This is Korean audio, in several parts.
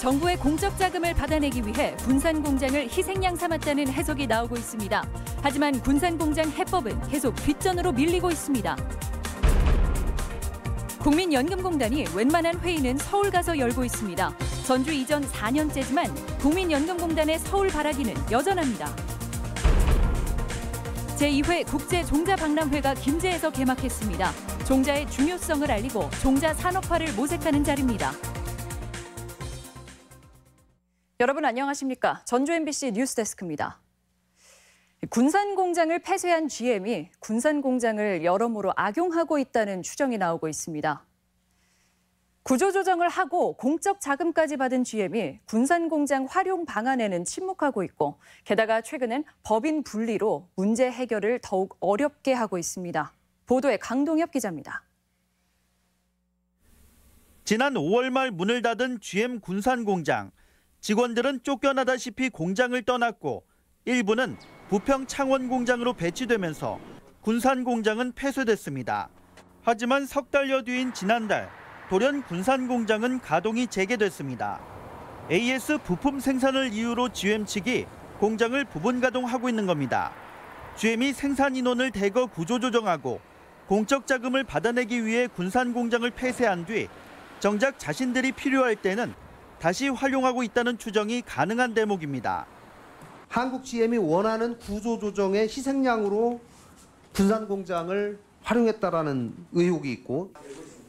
정부의 공적 자금을 받아내기 위해 군산공장을 희생양 삼았다는 해석이 나오고 있습니다. 하지만 군산공장 해법은 계속 뒷전으로 밀리고 있습니다. 국민연금공단이 웬만한 회의는 서울 가서 열고 있습니다. 전주 이전 4년째지만 국민연금공단의 서울 발악기는 여전합니다. 제2회 국제종자박람회가 김제에서 개막했습니다. 종자의 중요성을 알리고 종자 산업화를 모색하는 자리입니다. 여러분 안녕하십니까? 전주 MBC 뉴스데스크입니다. 군산공장을 폐쇄한 GM이 군산공장을 여러모로 악용하고 있다는 추정이 나오고 있습니다. 구조조정을 하고 공적 자금까지 받은 GM이 군산공장 활용 방안에는 침묵하고 있고 게다가 최근엔 법인 분리로 문제 해결을 더욱 어렵게 하고 있습니다. 보도에 강동엽 기자입니다. 지난 5월 말 문을 닫은 GM 군산공장. 직원들은 쫓겨나다시피 공장을 떠났고 일부는 부평 창원공장으로 배치되면서 군산공장은 폐쇄됐습니다. 하지만 석 달여 뒤인 지난달 돌연 군산공장은 가동이 재개됐습니다. AS 부품 생산을 이유로 GM 측이 공장을 부분 가동하고 있는 겁니다. GM이 생산 인원을 대거 구조조정하고 공적 자금을 받아내기 위해 군산공장을 폐쇄한 뒤 정작 자신들이 필요할 때는 다시 활용하고 있다는 추정이 가능한 대목입니다. 한국 GM이 원하는 구조조정의 희생양으로 군산공장을 활용했다라는 의혹이 있고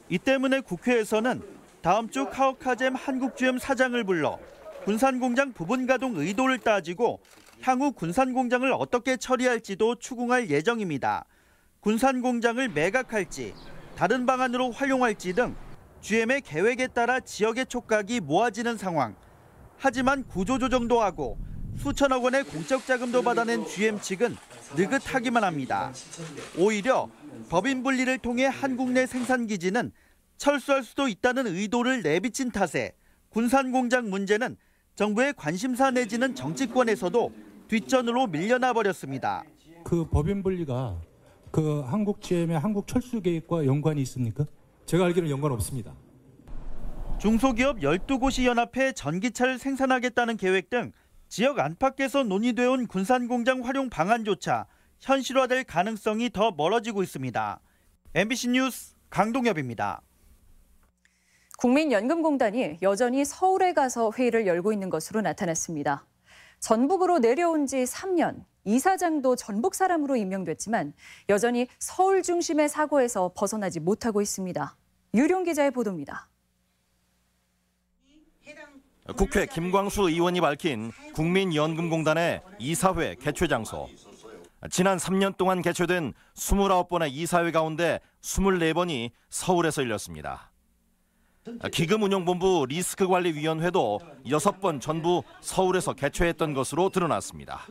이 때문에 국회에서는 다음 주 카오카잼 한국GM 사장을 불러 군산공장 부분 가동 의도를 따지고 향후 군산공장을 어떻게 처리할지도 추궁할 예정입니다. 군산공장을 매각할지 다른 방안으로 활용할지 등 GM의 계획에 따라 지역의 촉각이 모아지는 상황. 하지만 구조조정도 하고 수천억 원의 공적 자금도 받아낸 GM 측은 느긋하기만 합니다. 오히려 법인 분리를 통해 한국 내 생산기지는 철수할 수도 있다는 의도를 내비친 탓에 군산공장 문제는 정부의 관심사 내지는 정치권에서도 뒷전으로 밀려나 버렸습니다. 그 법인 분리가 그 한국 GM의 한국 철수 계획과 연관이 있습니까? 제가 알기로는 연관 없습니다. 중소기업 12곳이 연합해 전기차를 생산하겠다는 계획 등 지역 안팎에서 논의되어 온 군산공장 활용 방안조차 현실화될 가능성이 더 멀어지고 있습니다. MBC 뉴스 강동엽입니다. 국민연금공단이 여전히 서울에 가서 회의를 열고 있는 것으로 나타났습니다. 전북으로 내려온 지 3년, 이사장도 전북 사람으로 임명됐지만 여전히 서울 중심의 사고에서 벗어나지 못하고 있습니다. 유룡 기자의 보도입니다. 국회 김광수 의원이 밝힌 국민연금공단의 이사회 개최 장소. 지난 3년 동안 개최된 29번의 이사회 가운데 24번이 서울에서 열렸습니다. 기금운용본부 리스크관리위원회도 6번 전부 서울에서 개최했던 것으로 드러났습니다.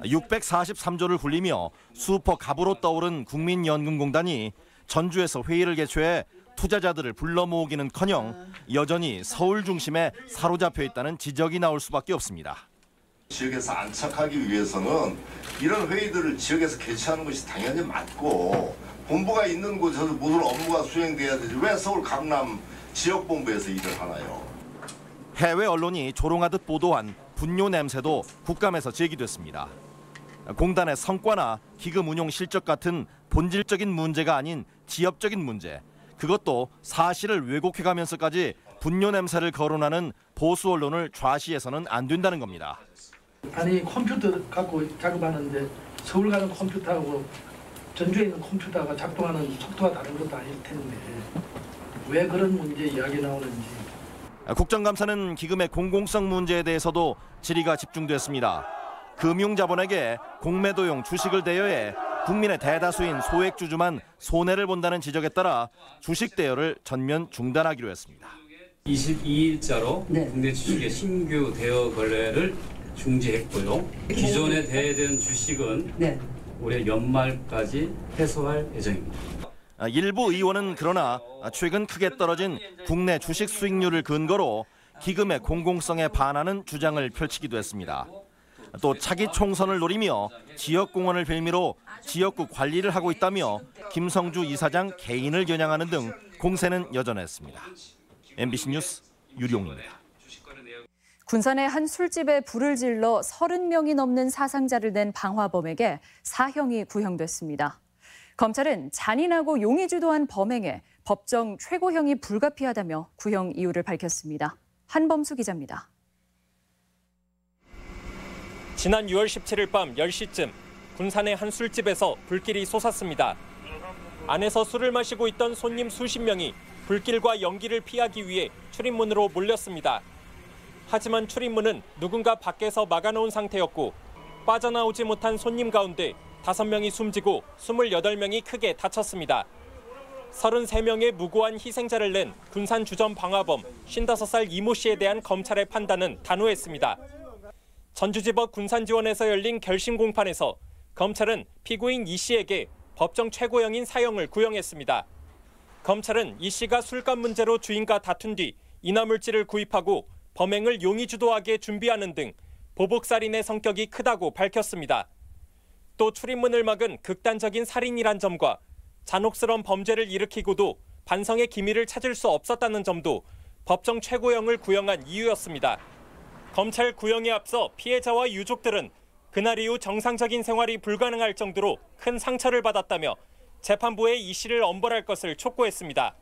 643조를 굴리며 슈퍼 갑으로 떠오른 국민연금공단이 전주에서 회의를 개최해 투자자들을 불러 모으기는커녕 여전히 서울 중심에 사로잡혀 있다는 지적이 나올 수밖에 없습니다. 지역에서 안착하기 위해서는 이런 회의들을 지역에서 개최하는 것이 당연히 맞고 본부가 있는 곳에서 모든 업무가 수행돼야 되지 왜 서울 강남 지역본부에서 일을 하나요? 해외 언론이 조롱하듯 보도한 분뇨 냄새도 국감에서 제기됐습니다. 공단의 성과나 기금 운용 실적 같은 본질적인 문제가 아닌 지엽적인 문제, 그것도 사실을 왜곡해가면서까지 분뇨 냄새를 거론하는 보수 언론을 좌시해서는 안 된다는 겁니다. 아니 컴퓨터 갖고 작업하는데 서울 가는 컴퓨터하고 전주에 있는 컴퓨터가 작동하는 속도가 다른 것도 아닐 텐데 왜 그런 문제 이야기 나오는지. 국정감사는 기금의 공공성 문제에 대해서도 질의가 집중됐습니다. 금융자본에게 공매도용 주식을 대여해 국민의 대다수인 소액주주만 손해를 본다는 지적에 따라 주식 대여를 전면 중단하기로 했습니다. 22일자로 국내 주식의 신규 대여 거래를 중지했고요. 기존에 대여된 주식은 올해 연말까지 회수할 예정입니다. 일부 의원은 그러나 최근 크게 떨어진 국내 주식 수익률을 근거로 기금의 공공성에 반하는 주장을 펼치기도 했습니다. 또 차기 총선을 노리며 지역공헌을 빌미로 지역구 관리를 하고 있다며 김성주 이사장 개인을 겨냥하는 등 공세는 여전했습니다. MBC 뉴스 유룡입니다. 군산의 한 술집에 불을 질러 30명이 넘는 사상자를 낸 방화범에게 사형이 구형됐습니다. 검찰은 잔인하고 용의 주도한 범행에 법정 최고형이 불가피하다며 구형 이유를 밝혔습니다. 한범수 기자입니다. 지난 6월 17일 밤 10시쯤 군산의 한 술집에서 불길이 솟았습니다. 안에서 술을 마시고 있던 손님 수십 명이 불길과 연기를 피하기 위해 출입문으로 몰렸습니다. 하지만 출입문은 누군가 밖에서 막아놓은 상태였고 빠져나오지 못한 손님 가운데 5명이 숨지고 28명이 크게 다쳤습니다. 33명의 무고한 희생자를 낸 군산 주점 방화범 55살 이모 씨에 대한 검찰의 판단은 단호했습니다. 전주지법 군산지원에서 열린 결심 공판에서 검찰은 피고인 이 씨에게 법정 최고형인 사형을 구형했습니다. 검찰은 이 씨가 술값 문제로 주인과 다툰 뒤 인화물질을 구입하고 범행을 용의 주도하게 준비하는 등 보복살인의 성격이 크다고 밝혔습니다. 또 출입문을 막은 극단적인 살인이란 점과 잔혹스러운 범죄를 일으키고도 반성의 기미를 찾을 수 없었다는 점도 법정 최고형을 구형한 이유였습니다. 검찰 구형에 앞서 피해자와 유족들은 그날 이후 정상적인 생활이 불가능할 정도로 큰 상처를 받았다며 재판부에 이 씨를 엄벌할 것을 촉구했습니다.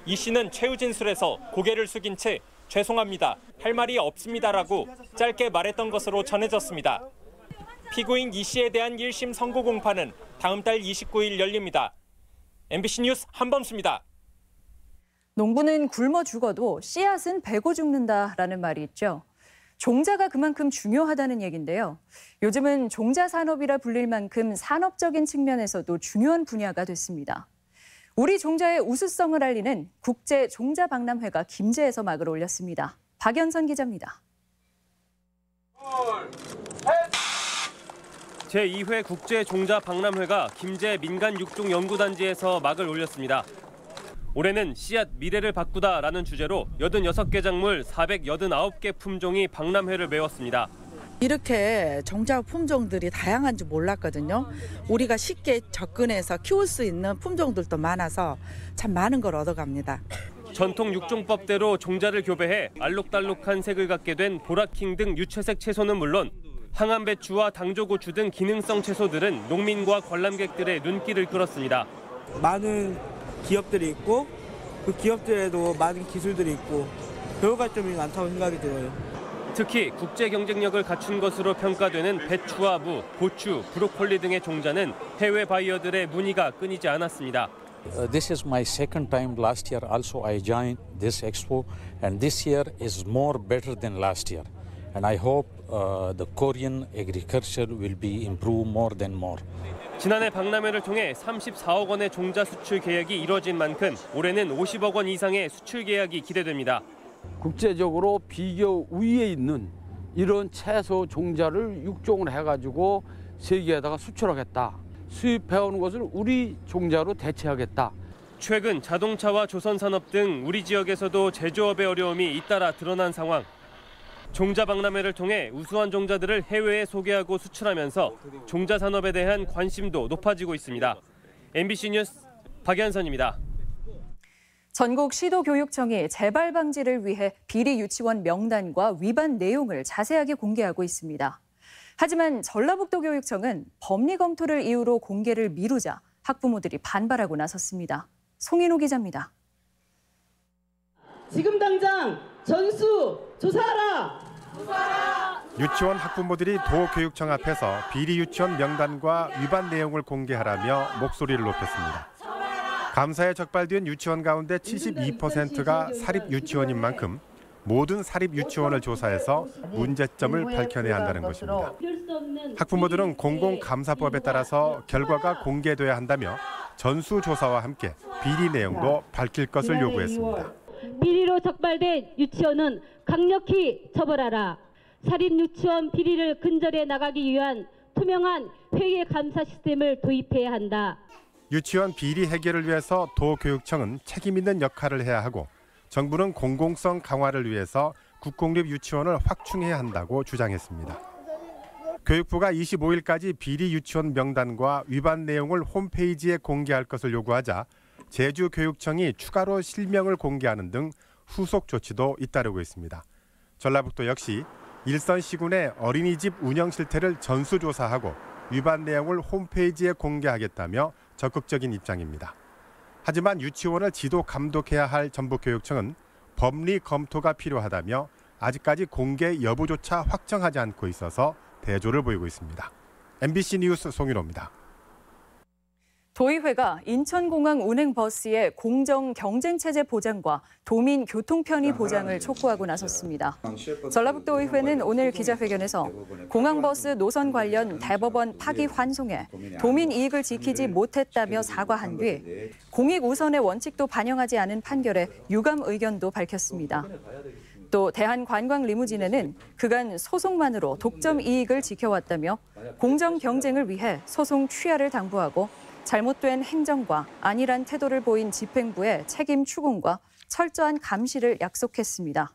이 씨는 최후 진술에서 고개를 숙인 채 죄송합니다, 할 말이 없습니다라고 짧게 말했던 것으로 전해졌습니다. 피고인 이 씨에 대한 1심 선고 공판은 다음 달 29일 열립니다. MBC 뉴스 한범수입니다. 농부는 굶어 죽어도 씨앗은 베고 죽는다라는 말이 있죠. 종자가 그만큼 중요하다는 얘긴데요. 요즘은 종자 산업이라 불릴 만큼 산업적인 측면에서도 중요한 분야가 됐습니다. 우리 종자의 우수성을 알리는 국제 종자 박람회가 김제에서 막을 올렸습니다. 박연선 기자입니다. 제2회 국제 종자 박람회가 김제 민간 육종 연구단지에서 막을 올렸습니다. 올해는 씨앗 미래를 바꾸다라는 주제로 86개 작물 489개 품종이 박람회를 메웠습니다. 이렇게 종자 품종들이 다양한 줄 몰랐거든요. 우리가 쉽게 접근해서 키울 수 있는 품종들도 많아서 참 많은 걸 얻어갑니다. 전통 육종법대로 종자를 교배해 알록달록한 색을 갖게 된 보라킹 등 유채색 채소는 물론 항암배추와 당조고추 등 기능성 채소들은 농민과 관람객들의 눈길을 끌었습니다. 많은 기업들이 있고 그 기업들에도 많은 기술들이 있고 배워갈 점이 많다고 생각이 들어요. 특히 국제 경쟁력을 갖춘 것으로 평가되는 배추와 무, 고추, 브로콜리 등의 종자는 해외 바이어들의 문의가 끊이지 않았습니다. This is my second time. Last year also I joined this expo, and this year is more better than last year. And I hope the Korean agriculture will be improved more than more. 지난해 박람회를 통해 34억 원의 종자 수출 계약이 이뤄진 만큼 올해는 50억 원 이상의 수출 계약이 기대됩니다. 국제적으로 비교 우위에 있는 이런 채소 종자를 육종을 해가지고 세계에다가 수출하겠다. 수입해오는 것을 우리 종자로 대체하겠다. 최근 자동차와 조선산업 등 우리 지역에서도 제조업의 어려움이 잇따라 드러난 상황. 종자 박람회를 통해 우수한 종자들을 해외에 소개하고 수출하면서 종자 산업에 대한 관심도 높아지고 있습니다. MBC 뉴스 박연선입니다. 전국 시도교육청이 재발 방지를 위해 비리 유치원 명단과 위반 내용을 자세하게 공개하고 있습니다. 하지만 전라북도 교육청은 법리 검토를 이유로 공개를 미루자 학부모들이 반발하고 나섰습니다. 송인호 기자입니다. 지금 당장 전수 조사하라! 유치원 학부모들이 도교육청 앞에서 비리 유치원 명단과 위반 내용을 공개하라며 목소리를 높였습니다. 감사에 적발된 유치원 가운데 72%가 사립 유치원인 만큼 모든 사립 유치원을 조사해서 문제점을 밝혀내야 한다는 것입니다. 학부모들은 공공감사법에 따라서 결과가 공개돼야 한다며 전수조사와 함께 비리 내용도 밝힐 것을 요구했습니다. 비리로 적발된 유치원은 강력히 처벌하라. 사립 유치원 비리를 근절해 나가기 위한 투명한 회계 감사 시스템을 도입해야 한다. 유치원 비리 해결을 위해서 도교육청은 책임 있는 역할을 해야 하고 정부는 공공성 강화를 위해서 국공립 유치원을 확충해야 한다고 주장했습니다. 교육부가 25일까지 비리 유치원 명단과 위반 내용을 홈페이지에 공개할 것을 요구하자 제주교육청이 추가로 실명을 공개하는 등 후속 조치도 잇따르고 있습니다. 전라북도 역시 일선 시군의 어린이집 운영 실태를 전수조사하고 위반 내용을 홈페이지에 공개하겠다며 적극적인 입장입니다. 하지만 유치원을 지도 감독해야 할 전북교육청은 법리 검토가 필요하다며 아직까지 공개 여부조차 확정하지 않고 있어서 대조를 보이고 있습니다. MBC 뉴스 송윤호입니다. 도의회가 인천공항 운행버스의 공정 경쟁체제 보장과 도민 교통 편의 보장을 촉구하고 나섰습니다. 전라북도의회는 오늘 기자회견에서 공항버스 노선 관련 대법원 파기 환송에 도민 이익을 지키지 못했다며 사과한 뒤 공익 우선의 원칙도 반영하지 않은 판결에 유감 의견도 밝혔습니다. 또 대한관광리무진에는 그간 소송만으로 독점 이익을 지켜왔다며 공정 경쟁을 위해 소송 취하를 당부하고 잘못된 행정과 안일한 태도를 보인 집행부의 책임 추궁과 철저한 감시를 약속했습니다.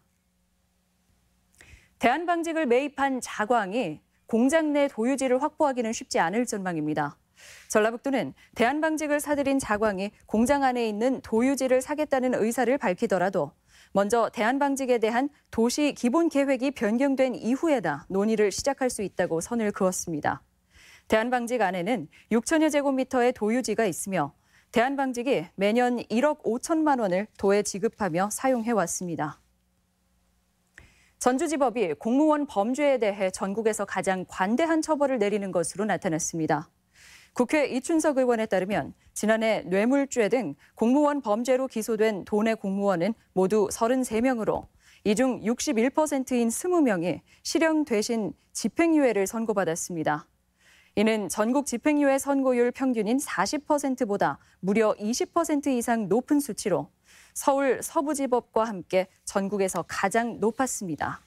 대한방직을 매입한 자광이 공장 내 도유지를 확보하기는 쉽지 않을 전망입니다. 전라북도는 대한방직을 사들인 자광이 공장 안에 있는 도유지를 사겠다는 의사를 밝히더라도 먼저 대한방직에 대한 도시 기본 계획이 변경된 이후에나 논의를 시작할 수 있다고 선을 그었습니다. 대한방직 안에는 6천여 제곱미터의 도유지가 있으며 대한방직이 매년 1억 5천만 원을 도에 지급하며 사용해왔습니다. 전주지법이 공무원 범죄에 대해 전국에서 가장 관대한 처벌을 내리는 것으로 나타났습니다. 국회 이춘석 의원에 따르면 지난해 뇌물죄 등 공무원 범죄로 기소된 도내 공무원은 모두 33명으로 이 중 61%인 20명이 실형 대신 집행유예를 선고받았습니다. 이는 전국 집행유예 선고율 평균인 40%보다 무려 20% 이상 높은 수치로 서울 서부지법과 함께 전국에서 가장 높았습니다.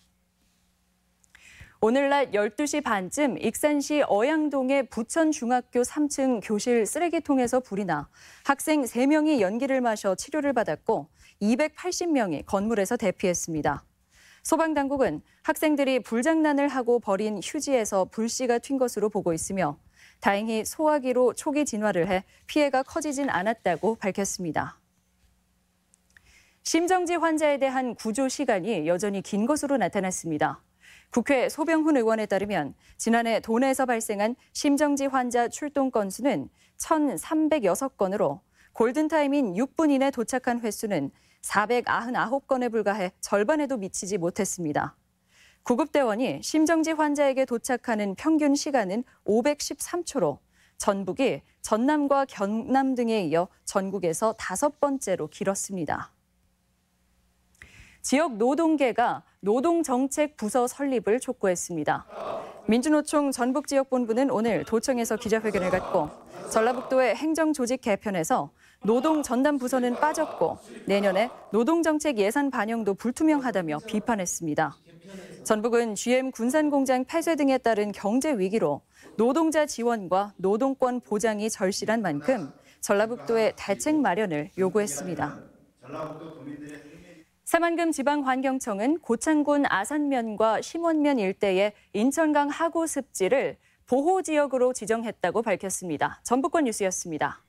오늘 낮 12시 반쯤 익산시 어양동의 부천중학교 3층 교실 쓰레기통에서 불이 나 학생 3명이 연기를 마셔 치료를 받았고 280명이 건물에서 대피했습니다. 소방당국은 학생들이 불장난을 하고 버린 휴지에서 불씨가 튄 것으로 보고 있으며 다행히 소화기로 초기 진화를 해 피해가 커지진 않았다고 밝혔습니다. 심정지 환자에 대한 구조 시간이 여전히 긴 것으로 나타났습니다. 국회 소병훈 의원에 따르면 지난해 도내에서 발생한 심정지 환자 출동 건수는 1,306건으로 골든타임인 6분 이내 도착한 횟수는 499건에 불과해 절반에도 미치지 못했습니다. 구급대원이 심정지 환자에게 도착하는 평균 시간은 513초로 전북이 전남과 경남 등에 이어 전국에서 5번째로 길었습니다. 지역 노동계가 노동정책 부서 설립을 촉구했습니다. 민주노총 전북지역본부는 오늘 도청에서 기자회견을 갖고 전라북도의 행정조직 개편에서 노동 전담 부서는 빠졌고 내년에 노동정책 예산 반영도 불투명하다며 비판했습니다. 전북은 GM 군산공장 폐쇄 등에 따른 경제 위기로 노동자 지원과 노동권 보장이 절실한 만큼 전라북도의 대책 마련을 요구했습니다. 새만금 지방환경청은 고창군 아산면과 심원면 일대의 인천강 하구 습지를 보호지역으로 지정했다고 밝혔습니다. 전북권 뉴스였습니다.